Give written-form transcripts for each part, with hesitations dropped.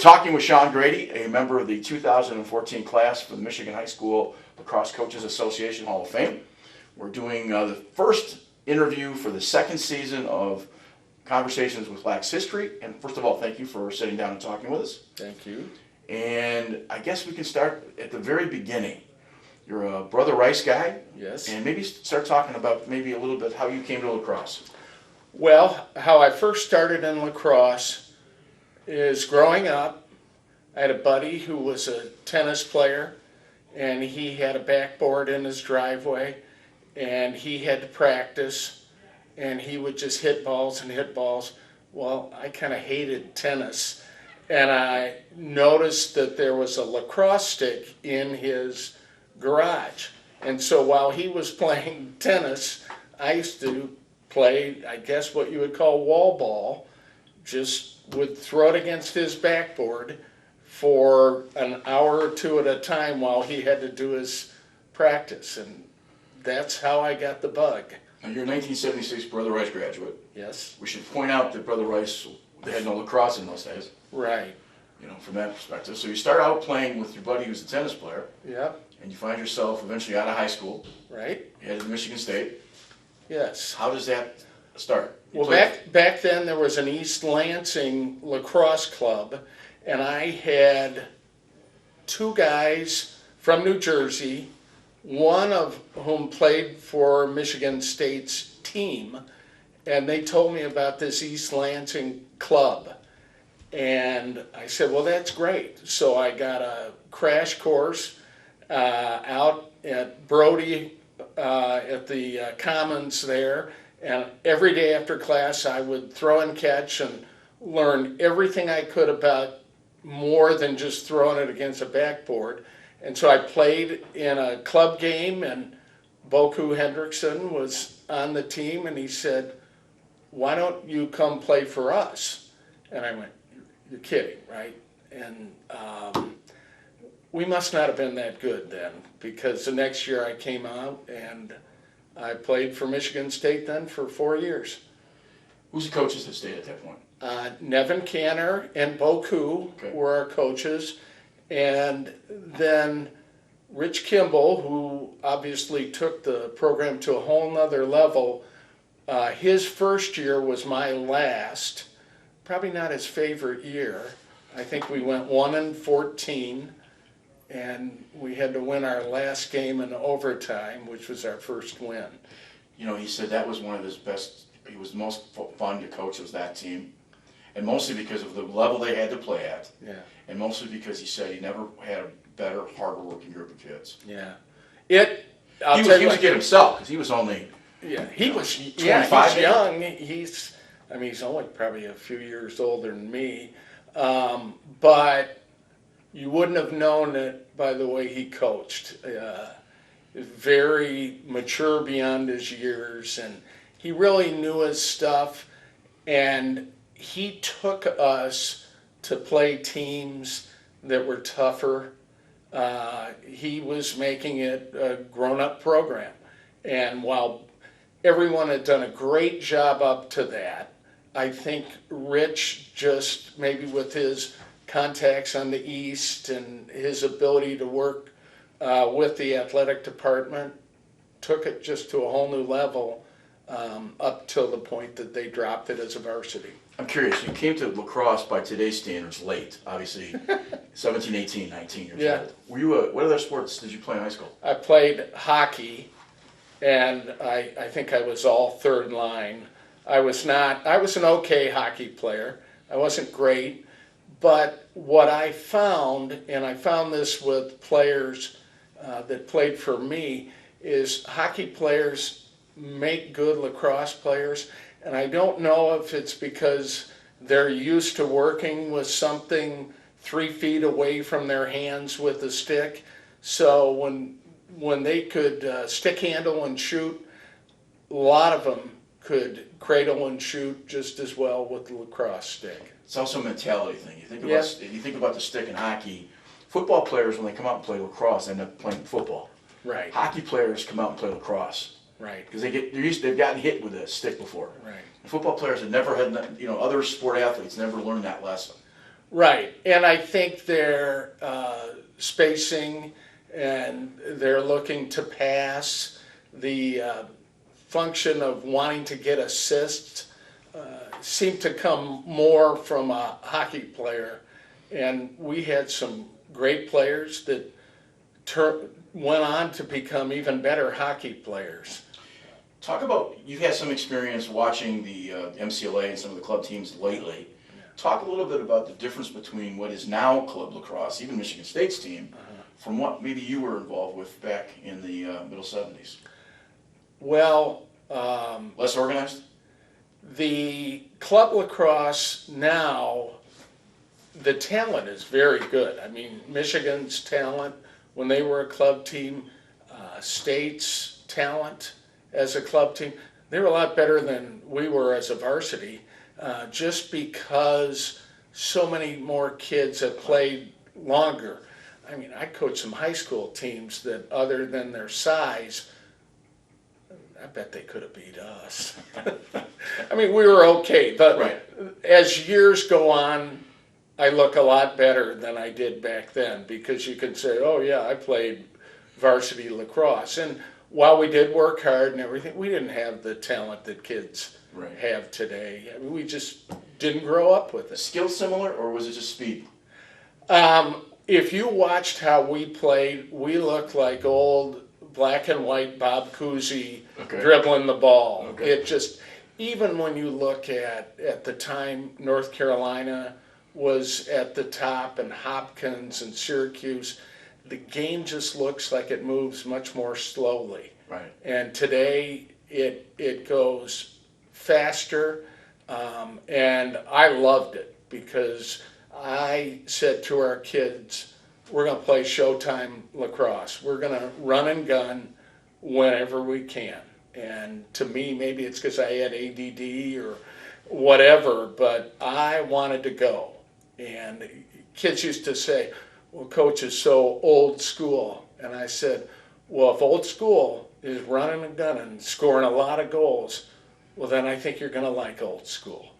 talking with Shawn Grady, a member of the 2014 class for the Michigan High School Lacrosse Coaches Association Hall of Fame. We're doing the first interview for the second season of Conversations with Lax History. And first of all, thank you for sitting down and talking with us. Thank you. And I guess we can start at the very beginning. You're a Brother Rice guy. Yes. And maybe start talking about maybe a little bit how you came to lacrosse. Well, how I first started in lacrosse is growing up. I had a buddy who was a tennis player, and he had a backboard in his driveway, and he had to practice, and he would just hit balls and hit balls. Well, I kind of hated tennis, and I noticed that there was a lacrosse stick in his garage. And so while he was playing tennis, I used to play, I guess what you would call wall ball, just would throw it against his backboard for an hour or two at a time while he had to do his practice. And that's how I got the bug. Now, you're a 1976 Brother Rice graduate. Yes. We should point out that Brother Rice, they had no lacrosse in those days. Right. You know, from that perspective. So you start out playing with your buddy who's a tennis player. Yep. And you find yourself eventually out of high school. Right. You headed to Michigan State. Yes. How does that start? Well, back then there was an East Lansing lacrosse club, and I had two guys from New Jersey, one of whom played for Michigan State's team, and they told me about this East Lansing club. And I said, well, that's great. So I got a crash course out at Brody at the Commons there, and every day after class I would throw and catch and learn everything I could about more than just throwing it against a backboard. And so I played in a club game, and Boku Hendrickson was on the team, and he said, why don't you come play for us? And I went, you're kidding, right? And we must not have been that good then, because the next year I came out and I played for Michigan State then for 4 years. Who's the coaches that stayed at that point? Nevin Canner and Boku were our coaches. And then Rich Kimball, who obviously took the program to a whole nother level, his first year was my last. Probably not his favorite year. I think we went 1-14, and we had to win our last game in overtime, which was our first win. You know, he said that was one of his best, he was the most fun to coach was that team. And mostly because of the level they had to play at. Yeah. And mostly because he said he never had a better, harder working group of kids. Yeah. He was a kid himself, because he was only he was 25, he's young. He's only probably a few years older than me. But you wouldn't have known it by the way he coached. Very mature beyond his years, and he really knew his stuff, and he took us to play teams that were tougher. He was making it a grown-up program, and while everyone had done a great job up to that, I think Rich, just maybe with his contacts on the East and his ability to work with the athletic department, took it just to a whole new level up till the point that they dropped it as a varsity. I'm curious, you came to lacrosse by today's standards late, obviously 17, 18, 19 years old. Were you what other sports did you play in high school? I played hockey, and I think I was all third line. I was an okay hockey player. I wasn't great, but what I found, and I found this with players that played for me, is hockey players make good lacrosse players. And I don't know if it's because they're used to working with something 3 feet away from their hands with a stick. So when they could stick handle and shoot, a lot of them could cradle and shoot just as well with the lacrosse stick. It's also a mentality thing. You think about the stick in hockey. Football players, when they come out and play lacrosse, end up playing football. Right. Hockey players come out and play lacrosse. Right. Because they've gotten hit with a stick before. Right. And football players have never had, other sport athletes never learned that lesson. Right, and I think their spacing and they're looking to pass, the function of wanting to get assists seem to come more from a hockey player. And we had some great players that went on to become even better hockey players. Talk about, you've had some experience watching the MCLA and some of the club teams lately. Talk a little bit about the difference between what is now club lacrosse, even Michigan State's team, from what maybe you were involved with back in the middle 70s. Well, less organized? The club lacrosse now, the talent is very good. I mean, Michigan's talent when they were a club team, State's talent as a club team, they were a lot better than we were as a varsity, just because so many more kids have played longer. I mean, I coached some high school teams that, other than their size, I bet they could have beat us. I mean, we were okay, but Right. as years go on, I look a lot better than I did back then, because you can say, oh yeah, I played varsity lacrosse. And while we did work hard and everything, we didn't have the talent that kids Right. have today. I mean, we just didn't grow up with it. Skill similar, or was it just speed? If you watched how we played, we looked like old black and white Bob Cousy Okay. dribbling the ball. Okay. It just, even when you look at the time North Carolina was at the top, and Hopkins and Syracuse, the game just looks like it moves much more slowly. Right. And today it goes faster, and I loved it, because I said to our kids, we're going to play Showtime lacrosse. We're going to run and gun whenever we can. And to me, maybe it's because I had ADD or whatever, but I wanted to go. And kids used to say, well, Coach is so old school. And I said, well, if old school is running and gunning, scoring a lot of goals, well, then I think you're going to like old school.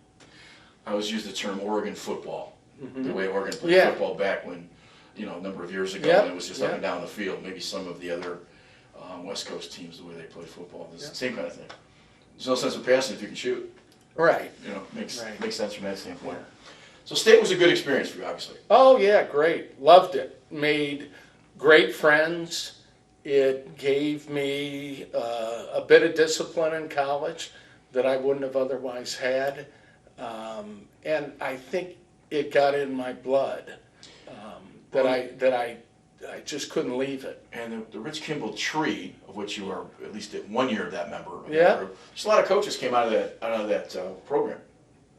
I always use the term Oregon football, the way Oregon played Yeah. football back when, a number of years ago, Yep. when it was just up and down the field. Maybe some of the other West Coast teams, the way they play football, it's the same kind of thing. There's no sense of passing if you can shoot. Right. Makes Right. sense from that standpoint. So State was a good experience for you, obviously. Oh, yeah, great. Loved it. Made great friends. It gave me a bit of discipline in college that I wouldn't have otherwise had. And I think it got in my blood that I just couldn't leave it. And the Rich Kimball tree, of which you are at least at 1 year of that member of Yeah. that group, just a lot of coaches came out of that program.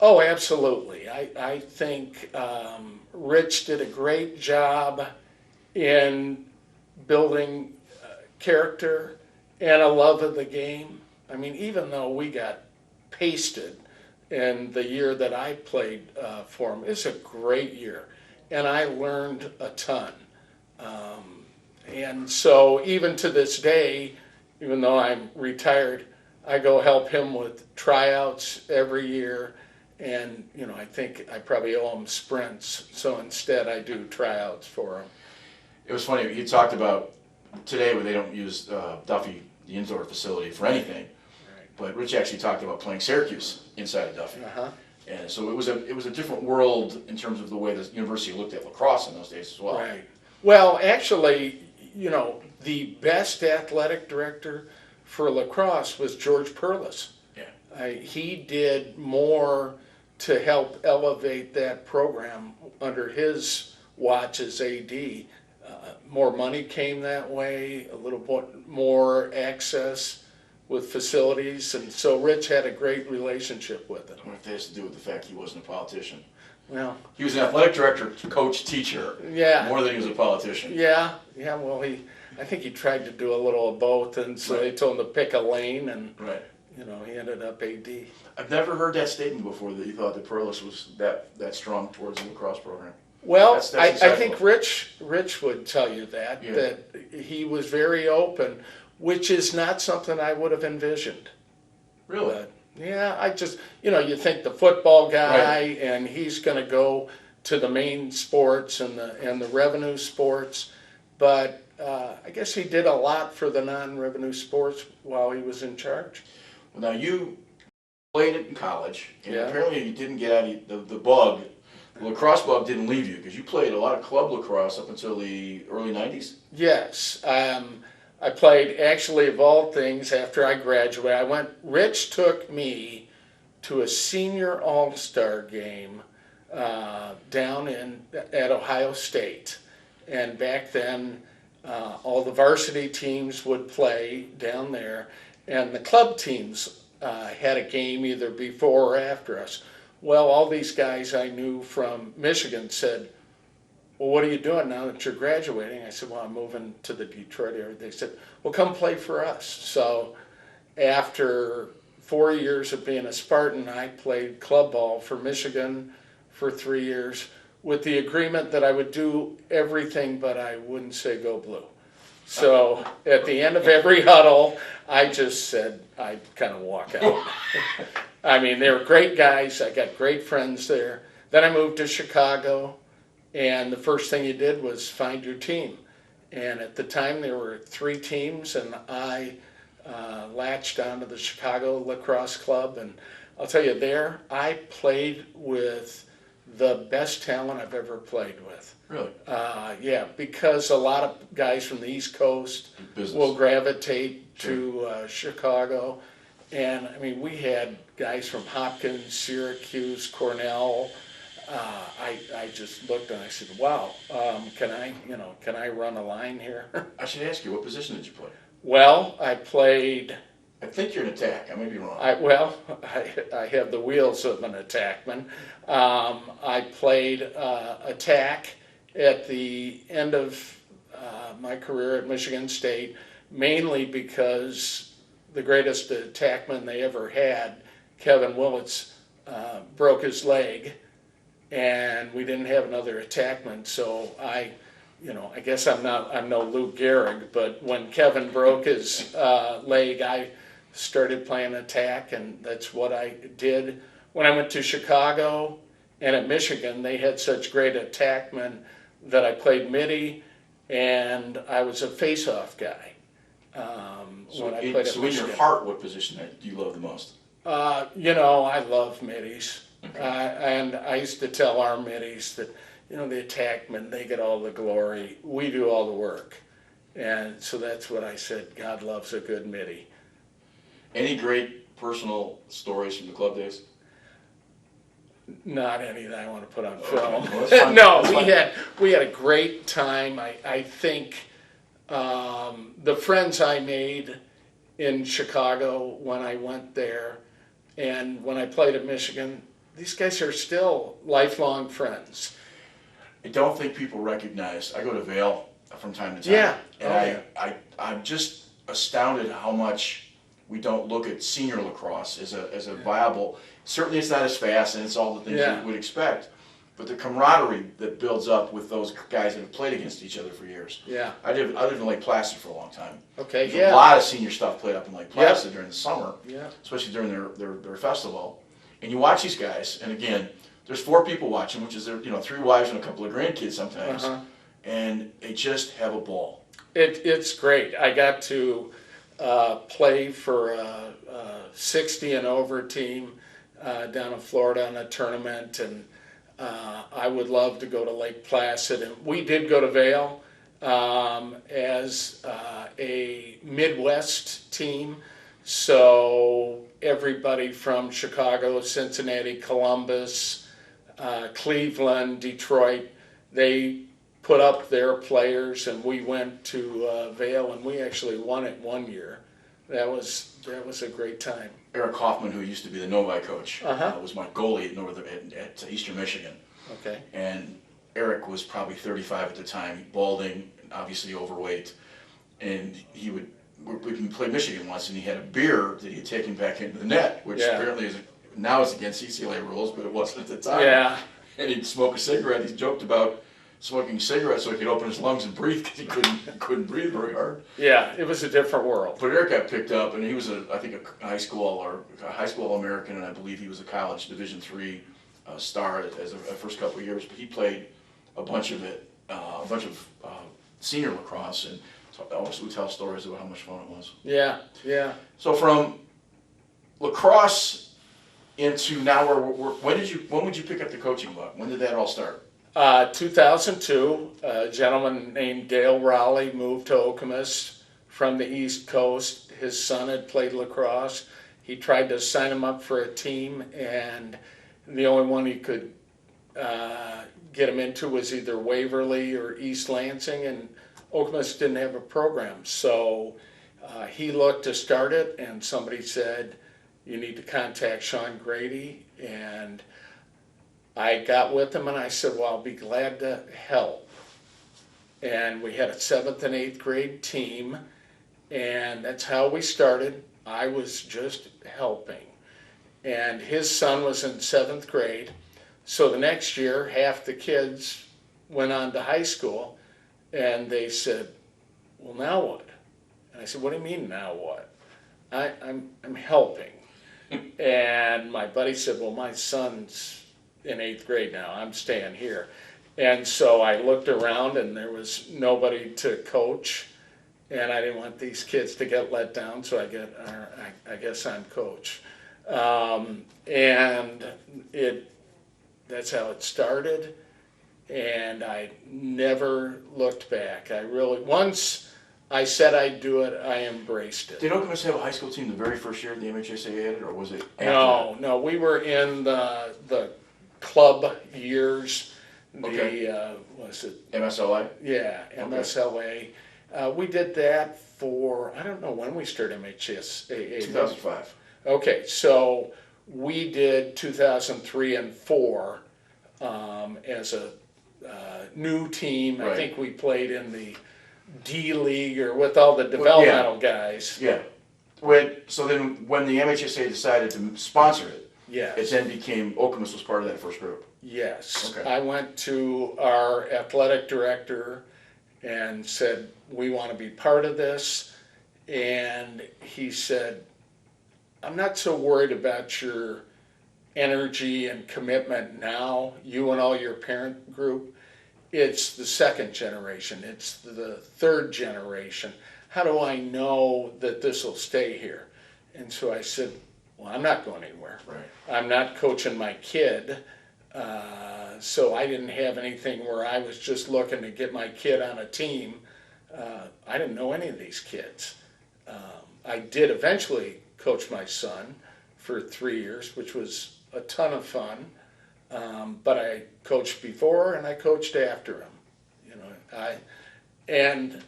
Oh, absolutely. I think Rich did a great job in building character and a love of the game. I mean, even though we got pasted in the year that I played for him, it's a great year. And I learned a ton. And so even to this day, even though I'm retired, I go help him with tryouts every year. And, I think I probably owe him sprints. So instead I do tryouts for him. It was funny, you talked about today where they don't use Duffy, the indoor facility, for anything. Right. But Rich actually talked about playing Syracuse inside of Duffy. Uh-huh. And so it was a different world in terms of the way the university looked at lacrosse in those days as well. Right. Well, actually, the best athletic director for lacrosse was George Perlis. Yeah. He did more to help elevate that program under his watch as AD. More money came that way, a little bit more access with facilities, and so Rich had a great relationship with it. I wonder if that has to do with the fact he wasn't a politician. Well, He was an athletic director, coach, teacher, yeah. more than he was a politician. Yeah, well, I think he tried to do a little of both, and so they told him to pick a lane, and Right. he ended up AD. I've never heard that statement before, that you thought that Perlis was that strong towards the lacrosse program. Well, That's I insightful. think Rich would tell you that, Yeah. that he was very open, which is not something I would have envisioned. Really? But, yeah, I just, you think the football guy, Right. and he's going to go to the main sports and the revenue sports. But I guess he did a lot for the non-revenue sports while he was in charge. Well, now you played it in college, and Yeah. apparently you didn't get out of the bug. The lacrosse bug didn't leave you because you played a lot of club lacrosse up until the early 90s. Yes, I played, actually, of all things, after I graduated. Rich took me to a senior all-star game down at Ohio State. And back then, all the varsity teams would play down there, and the club teams had a game either before or after us. Well, all these guys I knew from Michigan said, well, what are you doing now that you're graduating? I said, well, I'm moving to the Detroit area. They said, well, come play for us. So after 4 years of being a Spartan, I played club ball for Michigan for 3 years with the agreement that I would do everything, but I wouldn't say go blue. So at the end of every huddle, I just said I'd kind of walk out. I mean, they were great guys. I got great friends there. Then I moved to Chicago, and the first thing you did was find your team. And at the time, there were 3 teams, and I latched onto the Chicago Lacrosse Club. And I'll tell you, there I played with the best talent I've ever played with. Really? Yeah, because a lot of guys from the East Coast will gravitate to Chicago. And I mean, we had guys from Hopkins, Syracuse, Cornell. I just looked and I said, "Wow, can I run a line here?" I should ask you, what position did you play? Well, I played. I think you're an attack. I may be wrong. I have the wheels of an attackman. I played attack at the end of my career at Michigan State, mainly because the greatest attackman they ever had, Kevin Willits, broke his leg, and we didn't have another attackman. So I guess I'm no Lou Gehrig, but when Kevin broke his leg, I started playing attack, and that's what I did. When I went to Chicago and at Michigan, they had such great attackmen that I played midi, and I was a face-off guy. When I played at in Michigan. your heart, what position do you love the most? I love middies. Okay. And I used to tell our middies that, the attackmen, they get all the glory. We do all the work. And so that's what I said. God loves a good midi. Any great personal stories from the club days? Not any that I want to put on film. Well, no, we had a great time. I think the friends I made in Chicago when I went there and when I played at Michigan, these guys are still lifelong friends. I don't think people recognize. I go to Vail from time to time. Yeah. And I'm just astounded how much we don't look at senior lacrosse as a viable. Certainly, it's not as fast, and it's all the things you would expect. But the camaraderie that builds up with those guys that have played against each other for years. Yeah. I lived in Lake Placid for a long time. Okay. There's a lot of senior stuff played up in Lake Placid during the summer. Yeah. Especially during their festival. And you watch these guys, and again, there's 4 people watching, which is 3 wives and a couple of grandkids sometimes, and they just have a ball. It's great. I got to play for a 60 and over team down in Florida in a tournament, and I would love to go to Lake Placid. And we did go to Vail as a Midwest team. So everybody from Chicago, Cincinnati, Columbus, Cleveland, Detroit, they put up their players, and we went to Vail, and we actually won it one year. That was a great time. Eric Hoffman, who used to be the Novi coach, Uh-huh. was my goalie at Eastern Michigan. Okay. And Eric was probably 35 at the time, balding, obviously overweight, and we played Michigan once, and he had a beer that he had taken back into the net, which apparently now is against CCLA rules, but it wasn't at the time. Yeah. And he'd smoke a cigarette. He joked about smoking cigarettes so he could open his lungs and breathe because he couldn't breathe very hard. Yeah, it was a different world. But Eric got picked up, and he was a high school All-American, and I believe he was a college Division III star as a first couple of years, but he played a bunch of it, senior lacrosse, and so also would tell stories about how much fun it was. Yeah, yeah. So from lacrosse into now, when would you pick up the coaching bug? When did that all start? 2002, a gentleman named Dale Rowley moved to Okemos from the East Coast. His son had played lacrosse. He tried to sign him up for a team, and the only one he could get him into was either Waverly or East Lansing, and Okemos didn't have a program. So he looked to start it, and somebody said, you need to contact Shawn Grady, and I got with him and I said, well, I'll be glad to help. And we had a 7th and 8th grade team, and that's how we started. I was just helping. And his son was in 7th grade. So the next year, half the kids went on to high school, and they said, well, now what? And I said, what do you mean, now what? I'm helping. And my buddy said, well, my son's in 8th grade now. I'm staying here. And so I looked around, and there was nobody to coach, and I didn't want these kids to get let down, so I guess I'm coach. And that's how it started, and I never looked back. Once I said I'd do it, I embraced it. Did Okemos have a high school team the very first year the MHSA had it, or was it after that? No, we were in the club years. Okay. Was it? MSLA? Yeah, MSLA. We did that for, I don't know when we started MHSA. 2005. Okay, so we did 2003 and 4 as a new team. Right. I think we played in the D League or with all the developmental guys. Yeah. So then when the MHSA decided to sponsor it, Yes. it then became, Okemos was part of that first group. Yes. Okay. I went to our athletic director and said, we want to be part of this. And he said, I'm not so worried about your energy and commitment now, you and all your parent group. It's the second generation. It's the third generation. How do I know that this will stay here? And so I said, well, I'm not going anywhere. Right. I'm not coaching my kid. So I didn't have anything where I was just looking to get my kid on a team. I didn't know any of these kids. I did eventually coach my son for 3 years, which was a ton of fun. But I coached before and I coached after him. And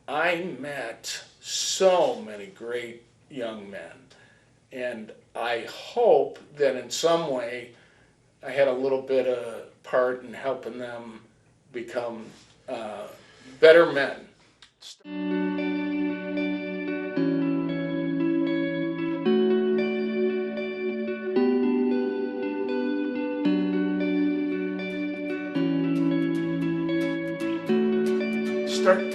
I met so many great young men. And I hope that in some way I had a little bit of part in helping them become better men.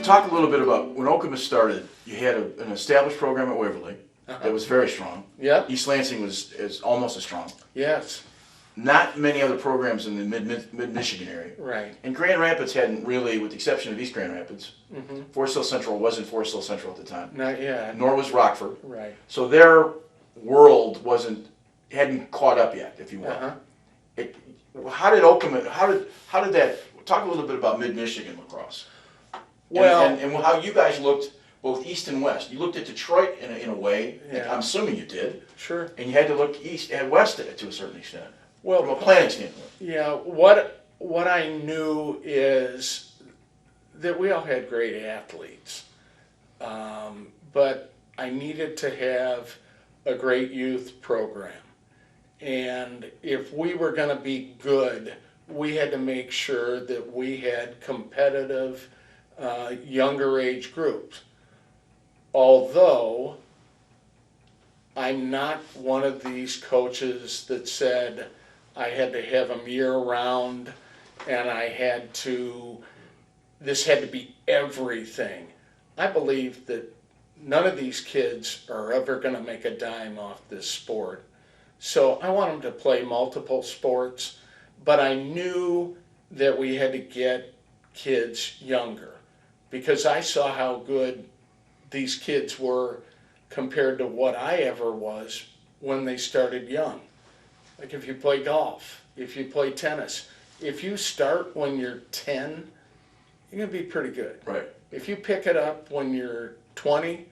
Talk a little bit about when Okemos started. You had an established program at Waverly that was very strong. Yep. East Lansing is almost as strong. Yes. Not many other programs in the mid-Michigan area. Right. And Grand Rapids hadn't really, with the exception of East Grand Rapids, Mm-hmm. Forest Hill Central wasn't Forest Hill Central at the time. Not yet. Nor was Rockford. Right. So their world hadn't caught up yet, if you will. Uh-huh. How did Okemos? How did that? Talk a little bit about mid-Michigan lacrosse. Well, and how you guys looked both east and west. You looked at Detroit in a way. Yeah. I'm assuming you did. sure. And you had to look east and west to a certain extent. Well, From a planning standpoint. yeah. What I knew is that we all had great athletes, but I needed to have a great youth program. And if we were going to be good, we had to make sure that we had competitive younger age groups. Although I'm not one of these coaches that said I had to have them year round and this had to be everything. I believe that none of these kids are ever going to make a dime off this sport. So I want them to play multiple sports, but I knew that we had to get kids younger because I saw how good these kids were compared to what I ever was when they started young. Like if you play golf, if you play tennis, if you start when you're 10, you're going to be pretty good. Right. If you pick it up when you're 20,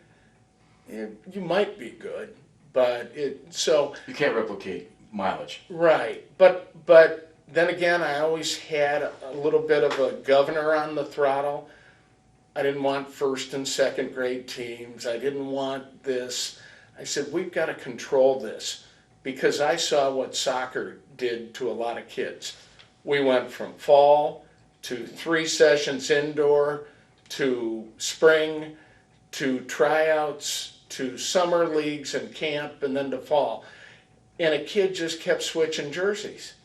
you might be good, but so. You can't replicate mileage. Right, but then again, I always had a little bit of a governor on the throttle. I didn't want first and second grade teams. I didn't want this. I said, we've got to control this because I saw what soccer did to a lot of kids. We went from fall to 3 sessions indoor to spring to tryouts to summer leagues and camp and then to fall. And a kid just kept switching jerseys.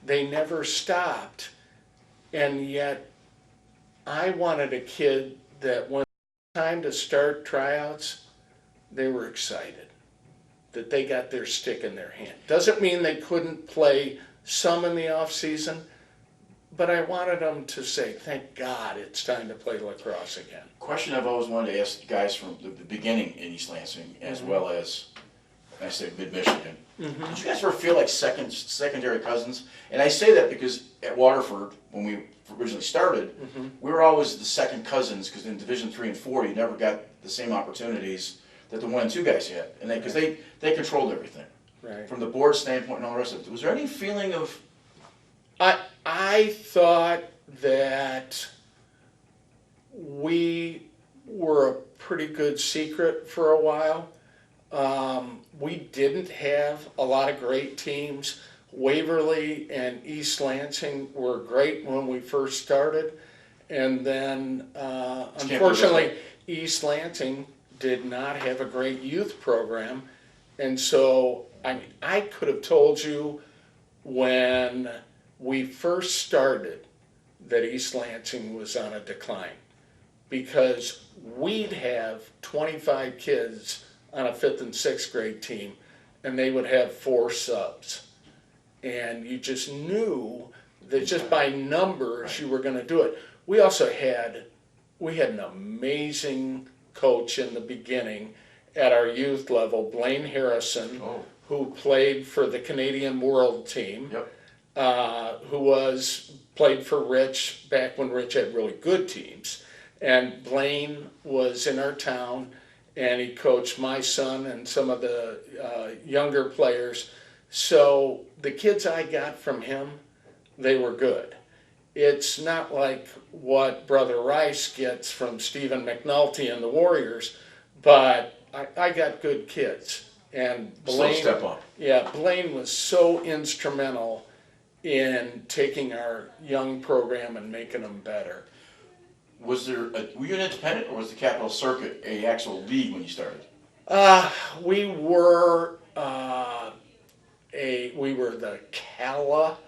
They never stopped. And yet I wanted a kid that when it was time to start tryouts, they were excited that they got their stick in their hand. Doesn't mean they couldn't play some in the off season, but I wanted them to say, thank God it's time to play lacrosse again. Question I've always wanted to ask guys from the beginning in East Lansing, as well as, I say, mid-Michigan. Did you guys ever feel like secondary cousins? And I say that because at Waterford, when we originally started, we were always the second cousins because in Division 3 and 4, you never got the same opportunities that the 1 and 2 guys had, and because they controlled everything, Right. from the board standpoint and all the rest of it. Was there any feeling of? I thought that we were a pretty good secret for a while. We didn't have a lot of great teams. Waverly and East Lansing were great when we first started. And then, unfortunately, East Lansing did not have a great youth program. And so, I could have told you when we first started that East Lansing was on a decline because we'd have 25 kids on a 5th and 6th grade team and they would have 4 subs. And you just knew that just by numbers you were going to do it. We also had an amazing coach in the beginning at our youth level, Blaine Harrison, who played for the Canadian World Team. Yep. Who played for Rich back when Rich had really good teams. And Blaine was in our town, and he coached my son and some of the younger players. So the kids I got from him, they were good. It's not like what Brother Rice gets from Stephen McNulty and the Warriors, but I got good kids. And Blaine, step up. Yeah, Blaine was so instrumental in taking our young program and making them better. Were you an independent, or was the Capital Circuit a actual league when you started? We were the CALA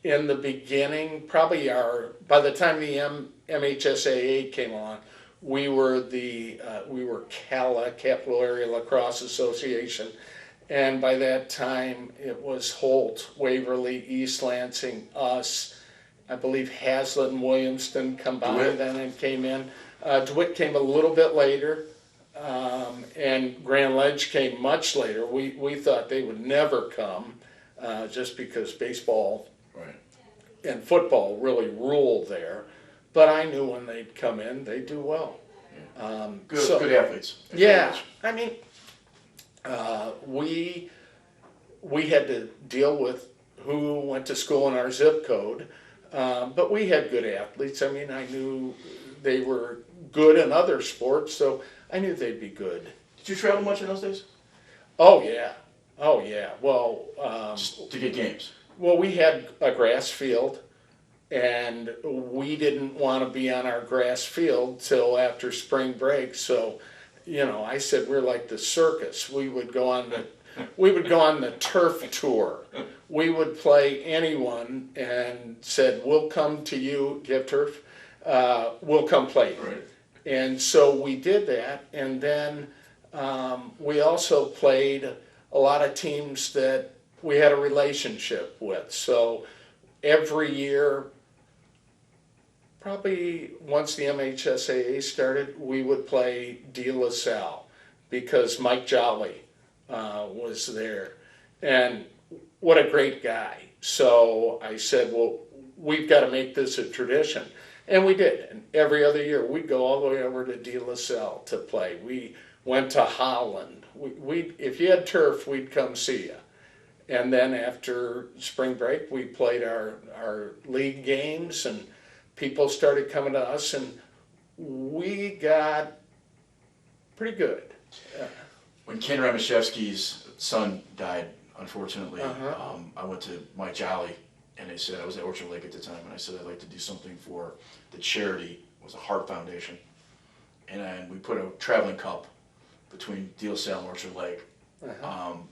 in the beginning. Probably by the time the MHSAA came on, we were CALA, Capital Area Lacrosse Association. And by that time, it was Holt, Waverly, East Lansing, us. I believe Hazlitt and Williamston combined and then came in. DeWitt came a little bit later, and Grand Ledge came much later. We thought they would never come just because baseball and football really ruled there. But I knew when they'd come in, they'd do well. Good athletes. Yeah, I mean, we had to deal with who went to school in our zip code, but we had good athletes. I mean, I knew they were good in other sports, so I knew they'd be good. Did you travel much in those days? Oh yeah. Well, Just to get games. Well, we had a grass field, and we didn't want to be on our grass field till after spring break. So, I said we're like the circus. We would go on the turf tour. We would play anyone and said, we'll come to you. Do you have turf? We'll come play you. Right. And so we did that, and then we also played a lot of teams that we had a relationship with. So every year, probably once the MHSAA started, we would play De La Salle because Mike Jolly was there. And what a great guy. So I said, well, we've got to make this a tradition. And we did. And every other year, we'd go all the way over to De La Salle to play. We went to Holland. If you had turf, we'd come see you. And then after spring break, we played our league games, and people started coming to us, and we got pretty good. When Ken Ramashevsky's son died, unfortunately, I went to Mike Jolly, and they said, I was at Orchard Lake at the time, and I said I'd like to do something for the charity. It was a Heart Foundation. And we put a traveling cup between De La Salle and Orchard Lake.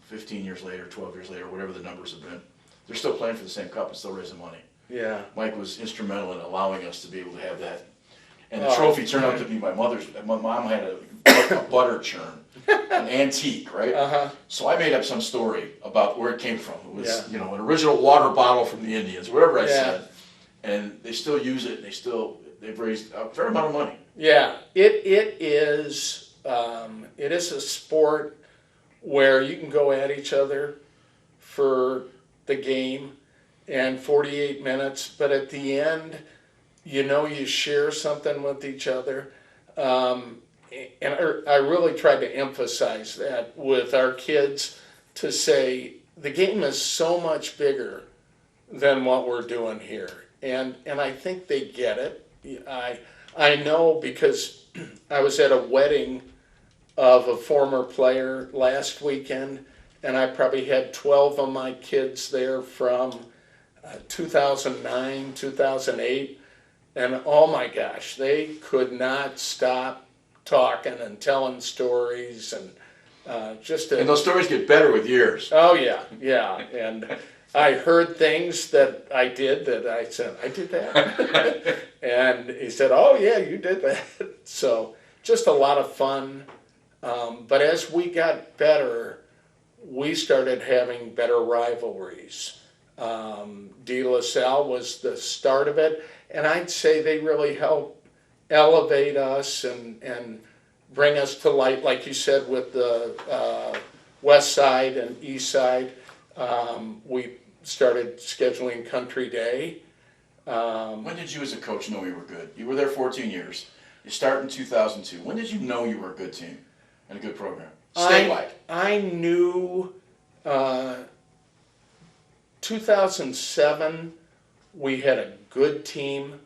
15 years later, 12 years later, whatever the numbers have been, they're still playing for the same cup and still raising money. Yeah. Mike was instrumental in allowing us to be able to have that. And the trophy turned out to be my mother's. My mom had a butter churn, an antique, right? So I made up some story about where it came from. It was, an original water bottle from the Indians, whatever I said. And they still use it. They've raised a fair amount of money. Yeah, it is a sport where you can go at each other for the game and 48 minutes, but at the end, you share something with each other. And I really tried to emphasize that with our kids, to say the game is so much bigger than what we're doing here. And I think they get it. I know because I was at a wedding of a former player last weekend, and I probably had 12 of my kids there from 2009, 2008, and oh my gosh, they could not stop talking and telling stories, and and those stories get better with years. Oh yeah, and I heard things that I did that I said, I did that. And he said, oh yeah, you did that. So just a lot of fun. But as we got better, we started having better rivalries. De La Salle was the start of it, and I'd say they really helped elevate us and bring us to light, like you said, with the west side and east side. We started scheduling Country Day. When did you as a coach know you were good? You were there 14 years. You start in 2002. When did you know you were a good team and a good program? Statewide. I knew 2007 we had a good team,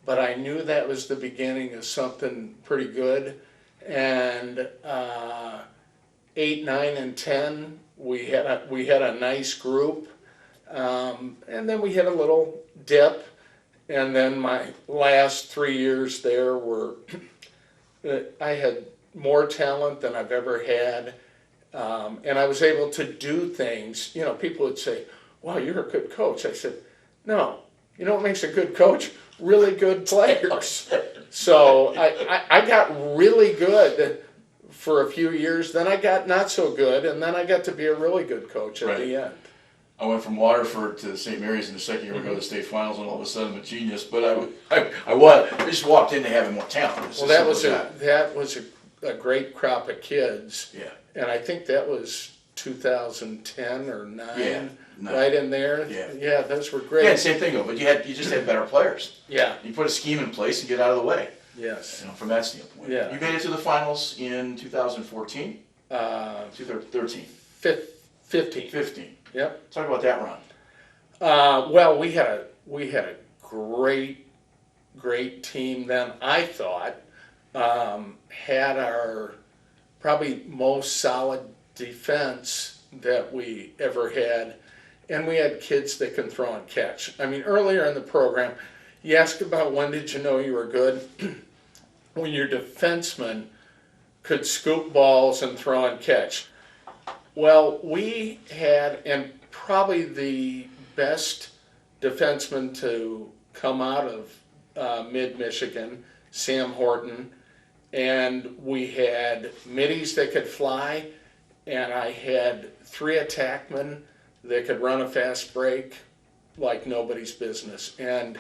but I knew that was the beginning of something pretty good. And 8, 9, and 10 we had a nice group, and then we had a little dip, and then my last 3 years there were I had more talent than I've ever had, and I was able to do things. People would say, wow, you're a good coach. I said, no, you know what makes a good coach? Really good players. So I got really good for a few years, then I got not so good, and then I got to be a really good coach at the end. I went from Waterford to St. Mary's in the second year. We go to the state finals, and all of a sudden I'm a genius. But I just walked in to having more talent. Well, that was a great crop of kids. Yeah. And I think that was 2010 or 9, no. Right in there. Yeah, those were great. Yeah, same thing though. But you just had better players. Yeah. You put a scheme in place and get out of the way. Yes. From that standpoint. Yeah. You made it to the finals in 2014. 2013. 15. 15. Yep. Talk about that run. Well, we had a great team then. I thought had our probably most solid defense that we ever had, and we had kids that can throw and catch. I mean, earlier in the program, you asked about when did you know you were good? When your defenseman could scoop balls and throw and catch. Well, we had, and probably the best defenseman to come out of mid-Michigan, Sam Horton, and we had middies that could fly, and I had 3 attackmen that could run a fast break like nobody's business. And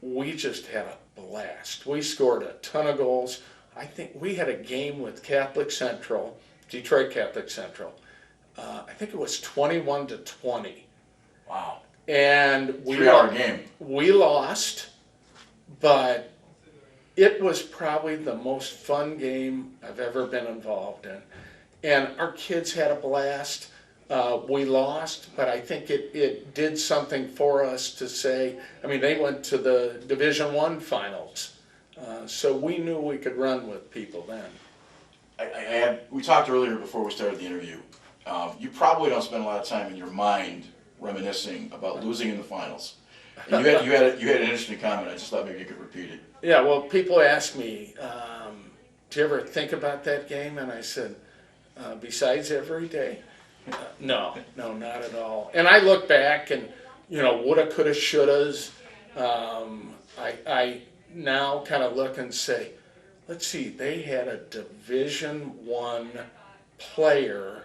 we just had a blast. We scored a ton of goals. I think we had a game with Catholic Central, Detroit Catholic Central. I think it was 21-20. Wow. And we 3-hour game. We lost, but it was probably the most fun game I've ever been involved in. And our kids had a blast. We lost, but I think it did something for us to say, I mean, they went to the Division I finals. So we knew we could run with people then. We talked earlier before we started the interview. You probably don't spend a lot of time in your mind reminiscing about losing in the finals. And you had an interesting comment. I just thought maybe you could repeat it. Yeah, well, people ask me, do you ever think about that game? And I said, besides every day? No, not at all. And I look back and, woulda, coulda, shouldas. I now kind of look and say, let's see, they had a Division I player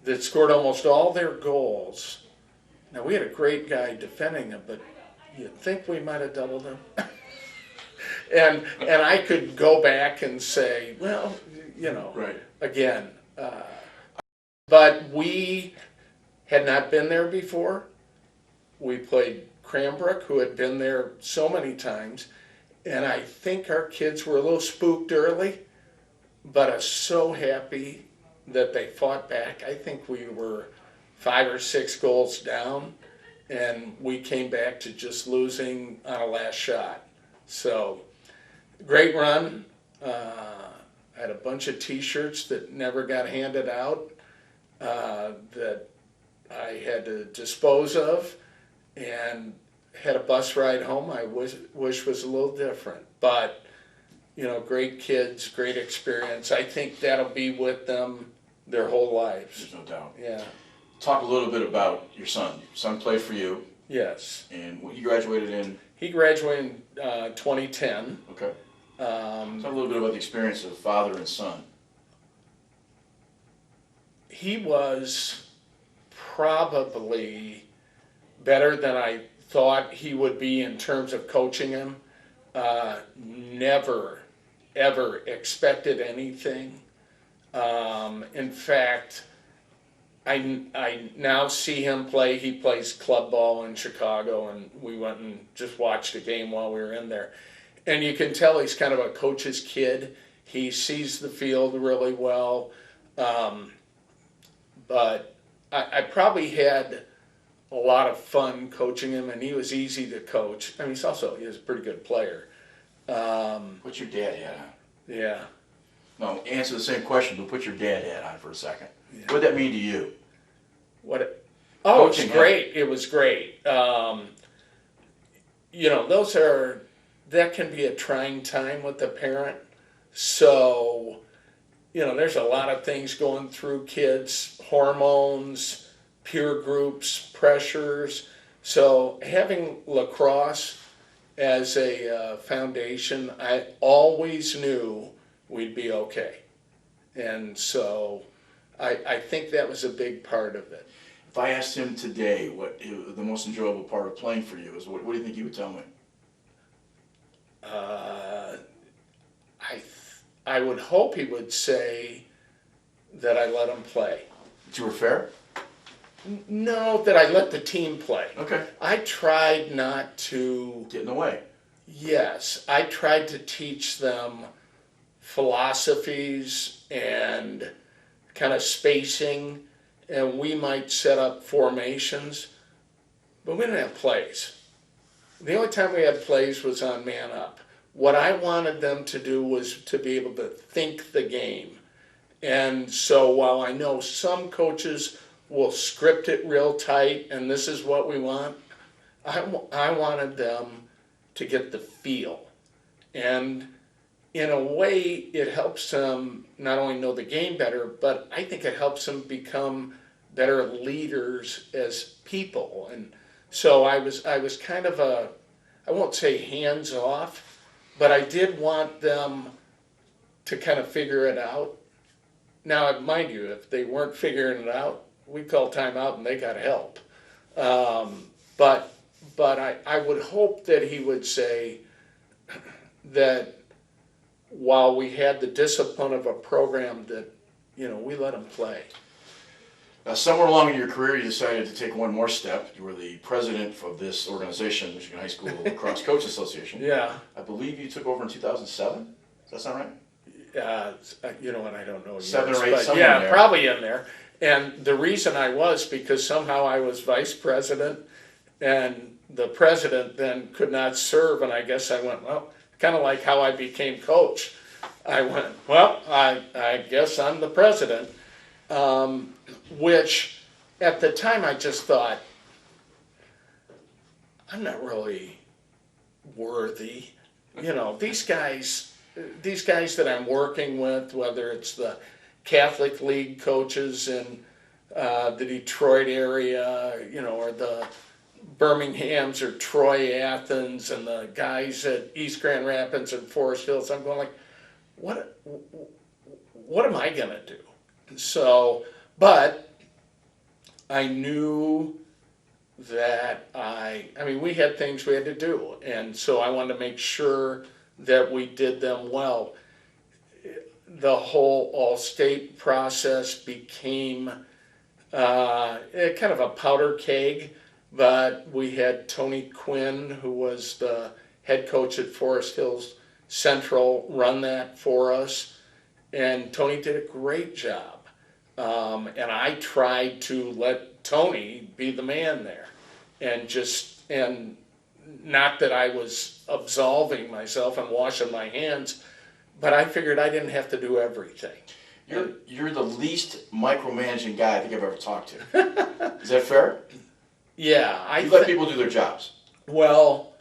that scored almost all their goals. Now, we had a great guy defending him, but you'd think we might have doubled him. and I could go back and say, well, Right. Again, but we had not been there before. We played Cranbrook, who had been there so many times, and I think our kids were a little spooked early, but are so happy that they fought back. I think we were 5 or 6 goals down, and we came back to just losing on a last shot. So, great run. I had a bunch of T-shirts that never got handed out that I had to dispose of, and had a bus ride home I wish was a little different. But, great kids, great experience. I think that'll be with them their whole lives. There's no doubt. Yeah. Talk a little bit about your son. Your son played for you. Yes. And he graduated in? He graduated in 2010. Okay. Talk a little bit about the experience of father and son. He was probably better than I thought he would be in terms of coaching him. Never, ever expected anything. In fact, I now see him play. He plays club ball in Chicago, and we went and just watched a game while we were in there. And you can tell he's kind of a coach's kid. He sees the field really well. But I probably had a lot of fun coaching him, and he was easy to coach. I mean, he was a pretty good player. Put your dad hat on. Yeah. No, answer the same question, but put your dad hat on for a second. Yeah. What did that mean to you? It's great. It was great. That can be a trying time with the parent. So, there's a lot of things going through kids, hormones, peer groups, pressures. So having lacrosse as a foundation, I always knew we'd be okay. And so I think that was a big part of it. If I asked him today what the most enjoyable part of playing for you is, what do you think he would tell me? I would hope he would say that I let him play. That you were fair? No, that I let the team play. Okay. I tried not to... Get in the way. Yes, I tried to teach them philosophies and kind of spacing, and we might set up formations, but we didn't have plays. The only time we had plays was on man up. What I wanted them to do was to be able to think the game. And so while I know some coaches will script it real tight and this is what we want, I wanted them to get the feel. And in a way, it helps them not only know the game better, but I think it helps them become better leaders as people. And so I was kind of I won't say hands off, but I did want them to kind of figure it out. Now, mind you, if they weren't figuring it out, we called timeout and they got help. But I would hope that he would say that while we had the discipline of a program that, we let them play. Now, somewhere along in your career, you decided to take one more step. You were the president of this organization, Michigan High School Lacrosse Coach Association. Yeah. I believe you took over in 2007. Does that sound right? And I don't know. 7 or 8, but somewhere in yeah, there. probably in there. And the reason I was because somehow I was vice president, and the president then could not serve, and I guess I went, well, kind of like how I became coach. I went, well, I guess I'm the president, which at the time I just thought, I'm not really worthy. These guys that I'm working with, whether it's the Catholic League coaches in the Detroit area, or the Birmingham's or Troy Athens, and the guys at East Grand Rapids and Forest Hills, I'm going like, what am I gonna do? So, but I knew that we had things we had to do, and so I wanted to make sure that we did them well. The whole all-state process became kind of a powder keg, but we had Tony Quinn, who was the head coach at Forest Hills Central, run that for us, and Tony did a great job. And I tried to let Tony be the man there, and not that I was absolving myself and washing my hands, but I figured I didn't have to do everything. You're the least micromanaging guy I think I've ever talked to. Is that fair? Yeah. You let people do their jobs. Well,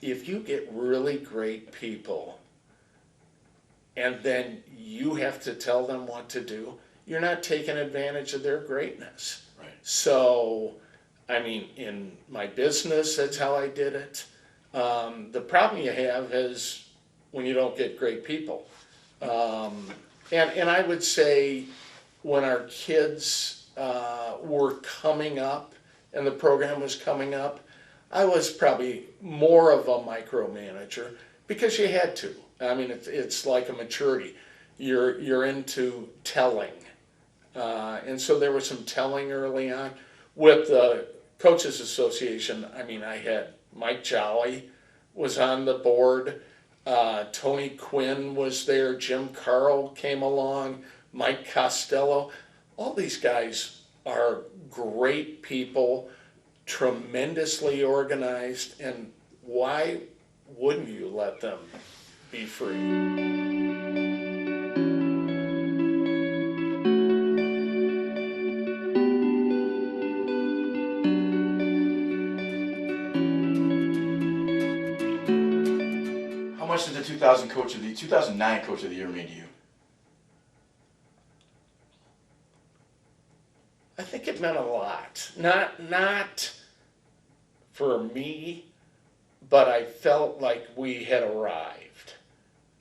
if you get really great people and then you have to tell them what to do, you're not taking advantage of their greatness. Right. So, in my business, that's how I did it. The problem you have is when you don't get great people. And I would say when our kids were coming up and the program was coming up, I was probably more of a micromanager because you had to. It's like a maturity. You're into telling. And so there was some telling early on. With the Coaches Association, I had Mike Jolly was on the board. Tony Quinn was there. Jim Carl came along. Mike Costello. All these guys are great people, tremendously organized, and why wouldn't you let them be free? How much did the 2009 Coach of the Year mean to you? I think it meant a lot. Not for me, but I felt like we had arrived.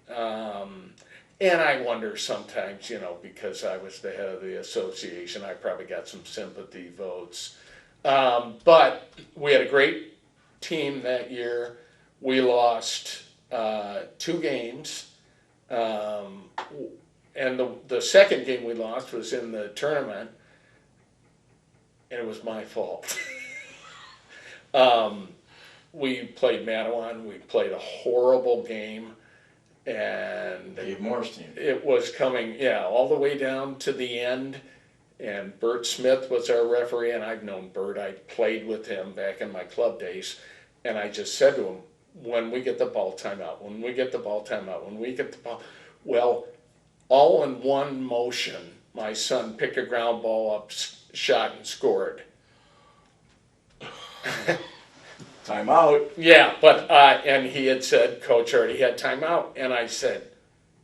And I wonder sometimes, because I was the head of the association, I probably got some sympathy votes. But we had a great team that year. We lost 2 games. And the second game we lost was in the tournament. And it was my fault. We played Mattawan. We played a horrible game, and Dave Moore's team. it was coming, all the way down to the end. And Bert Smith was our referee, and I've known Bert. I played with him back in my club days, and I just said to him, "When we get the ball, timeout. When we get the ball, timeout. When we get the ball." Well, all in one motion, my son picked a ground ball up, shot, and scored. Timeout. Yeah, but and he had said, "Coach already had timeout," and I said,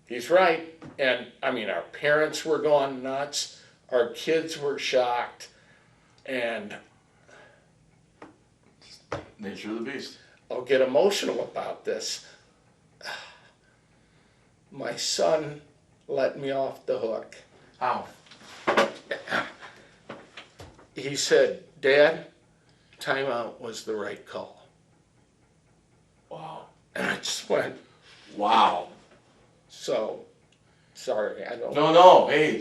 "He's right." And our parents were going nuts, our kids were shocked, and Nature of the beast. I'll get emotional about this. My son let me off the hook. How? he said, "Dad, timeout was the right call." Wow. And I just went, Wow. so, sorry, I don't. No. Hey,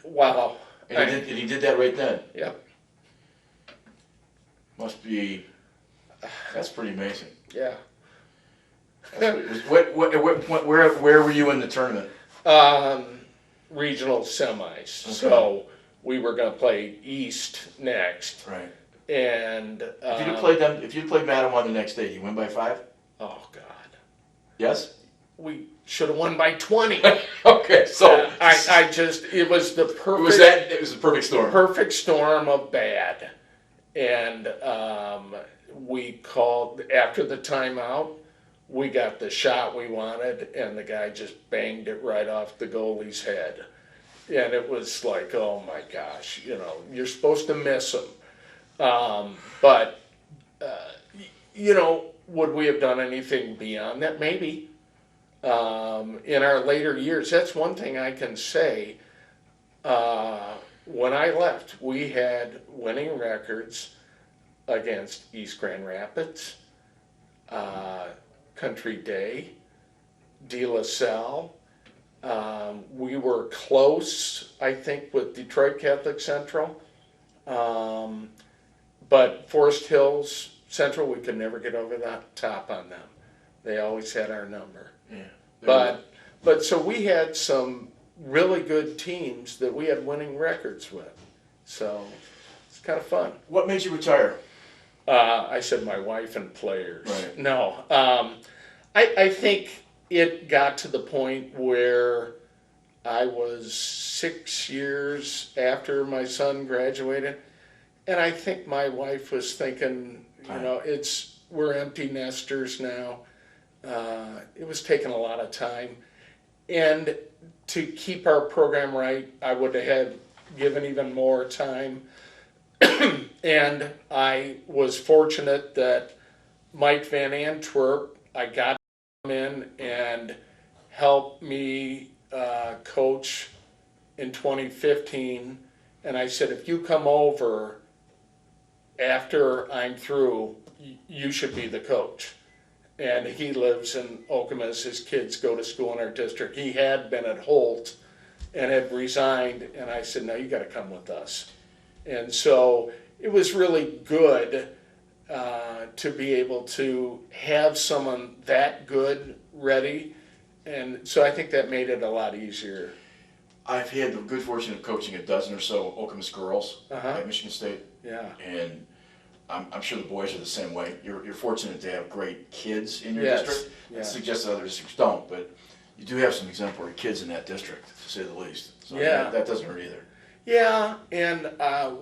Wow. and he did that right then. Yep. Must be. That's pretty amazing. Yeah. Where were you in the tournament? Regional semis. Okay. So we were going to play East next. Right. And If you'd played Mattawa the next day, you win by 5? oh God, Yes. we should have won by 20. Okay, so it was the perfect. It was the perfect storm. Perfect storm of bad, and we called after the timeout. We got the shot we wanted, and the guy just banged it right off the goalie's head, and it was like, oh my gosh, you're supposed to miss him. But, would we have done anything beyond that? Maybe. In our later years, that's one thing I can say. When I left, we had winning records against East Grand Rapids, Country Day, De La Salle. We were close, I think, with Detroit Catholic Central. But Forest Hills Central, we could never get over the top on them. They always had our number. Yeah. But so we had some really good teams that we had winning records with. So it's kind of fun. What made you retire? I said my wife and players. Right. No. I think it got to the point where I was 6 years after my son graduated. And I think my wife was thinking, we're empty nesters now. It was taking a lot of time. And to keep our program right, I would have given even more time. And I was fortunate that Mike Van Antwerp, I got him in and helped me coach in 2015. And I said, if you come over after I'm through, you should be the coach. And he lives in Okemos. His kids go to school in our district. He had been at Holt and had resigned. And I said, no, you got to come with us. And so it was really good to be able to have someone that good ready. And so I think that made it a lot easier. I've had the good fortune of coaching a dozen or so Okemos girls at Michigan State. Yeah. And I'm sure the boys are the same way. You're fortunate to have great kids in your Yes. district. Yeah. I suggest that other districts don't, but you do have some exemplary kids in that district, to say the least. So Yeah. that doesn't hurt either. Yeah, and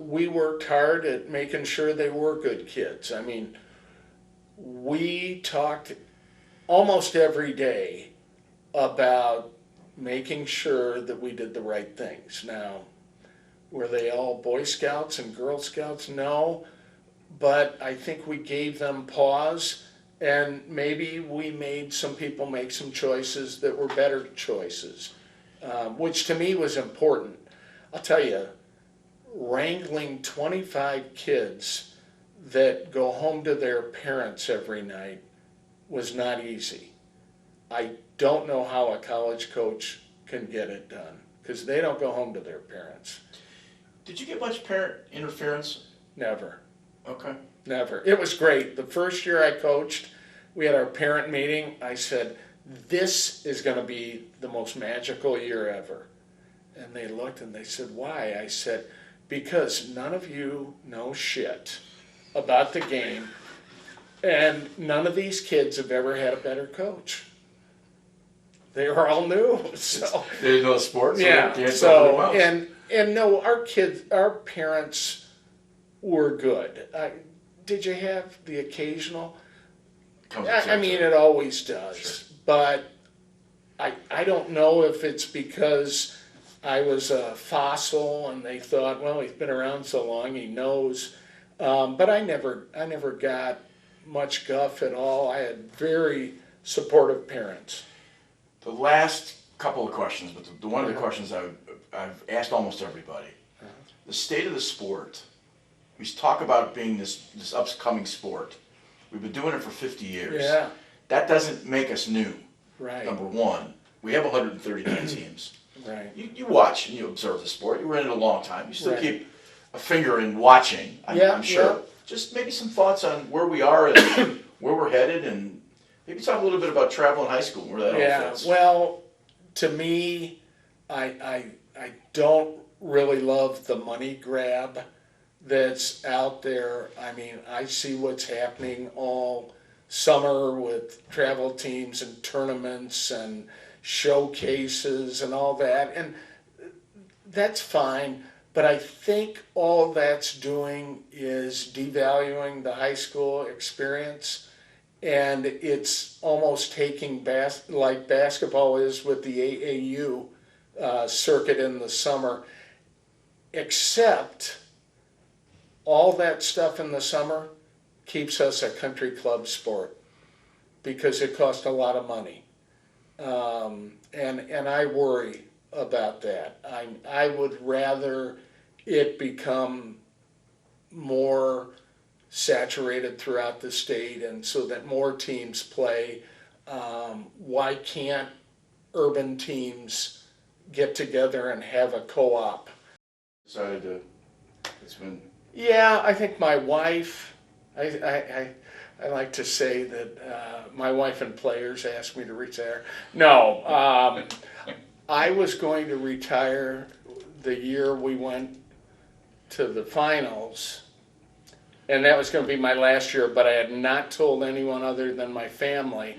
we worked hard at making sure they were good kids. I mean, we talked almost every day about making sure that we did the right things. Now, were they all Boy Scouts and Girl Scouts? No, but I think we gave them pause, and maybe we made some people make some choices that were better choices, which to me was important. I'll tell you, wrangling 25 kids that go home to their parents every night was not easy. I don't know how a college coach can get it done, because they don't go home to their parents. Did you get much parent interference? Never. Okay. Never. It was great. The first year I coached, we had our parent meeting. I said, this is going to be the most magical year ever. And they looked and they said, why? I said, because none of you know shit about the game, and none of these kids have ever had a better coach. They were all new, so They didn't know the sport, so yeah. they can't So tell them and no, our parents were good. Did you have the occasional? I mean, it always does, Sure. but I don't know if it's because I was a fossil and they thought, well, he's been around so long, he knows. But I never got much guff at all. I had very supportive parents. The last couple of questions, but the one of the questions I've asked almost everybody. the state of the sport, we talk about it being this upcoming sport. We've been doing it for 50 years. Yeah. That doesn't make us new. Right. Number one, we have 139 teams. Right. You watch and you observe the sport. You were in it a long time. You still Right. keep a finger in watching, I'm sure. Yeah. Just maybe some thoughts on where we are and where we're headed, and maybe talk a little bit about travel in high school and where that all fits. Well, to me, I don't really love the money grab that's out there. I mean, I see what's happening all summer with travel teams and tournaments and showcases and all that, and that's fine. But I think all that's doing is devaluing the high school experience, and it's almost taking like basketball is with the AAU circuit in the summer, except all that stuff in the summer keeps us a country club sport because it costs a lot of money. And I worry about that. I would rather it become more saturated throughout the state, and so that more teams play. Why can't urban teams get together and have a co-op? Decided to, it's been, Yeah, I think my wife, I like to say that my wife and players asked me to retire. No, I was going to retire the year we went to the finals, and that was going to be my last year, but I had not told anyone other than my family.